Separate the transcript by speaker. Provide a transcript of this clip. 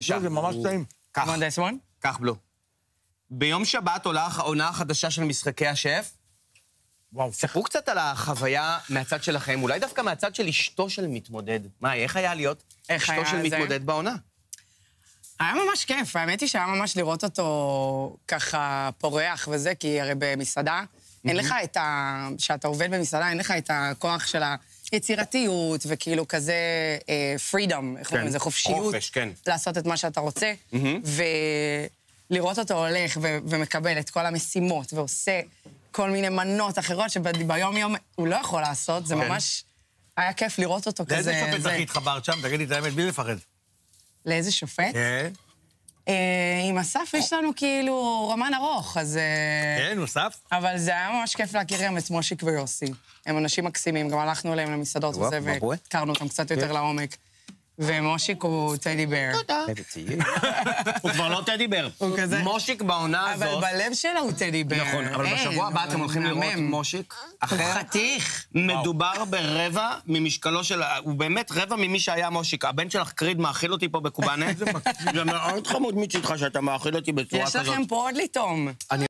Speaker 1: זה ממש טעים.
Speaker 2: קח בלו. ביום שבת עולה העונה החדשה של משחקי השף.
Speaker 1: וואו.
Speaker 2: ספרו קצת על החוויה מהצד שלכם, אולי דווקא מהצד של אשתו של מתמודד. מה, איך היה להיות אשתו של מתמודד בעונה?
Speaker 3: היה ממש כיף, האמת היא שהיה ממש לראות אותו ככה פורח וזה, כי הרי במסעדה, אין לך את ה... כשאתה עובד במסעדה, אין לך את הכוח של היצירתיות, וכאילו כזה freedom, איך אומרים, זה חופשיות.
Speaker 2: חופש, כן.
Speaker 3: לעשות את מה שאתה רוצה, ולראות אותו הולך ומקבל את כל המשימות, ועושה כל מיני מנות אחרות, שביום יום הוא לא יכול לעשות, זה ממש היה כיף לראות אותו כזה...
Speaker 1: לאיזה שופט הכי התחברת שם? תגידי את האמת, בלי לפחד.
Speaker 3: לאיזה שופט?
Speaker 1: כן.
Speaker 3: עם אסף יש לנו כאילו רומן ארוך, אז...
Speaker 1: כן, אסף?
Speaker 3: אבל זה היה ממש כיף להכיר גם את מושיק ויוסי. הם אנשים מקסימים, גם הלכנו אליהם למסעדות וזה, והכרנו אותם קצת יותר לעומק. ומושיק הוא טדי בר.
Speaker 2: תודה. הוא כבר לא טדי בר.
Speaker 3: הוא כזה...
Speaker 2: מושיק בעונה הזאת...
Speaker 3: אבל בלב שלו הוא טדי בר.
Speaker 2: נכון, אבל בשבוע הבא אתם הולכים לראות מושיק אחר.
Speaker 3: הוא חתיך.
Speaker 2: מדובר ברבע ממשקלו של... הוא באמת רבע ממי שהיה מושיק. הבן שלך קריד מאכיל אותי פה בקובאנה. זה מאוד חמוד מצדך שאתה מאכיל אותי בצורה כזאת.
Speaker 3: יש לכם פה עוד לטעום.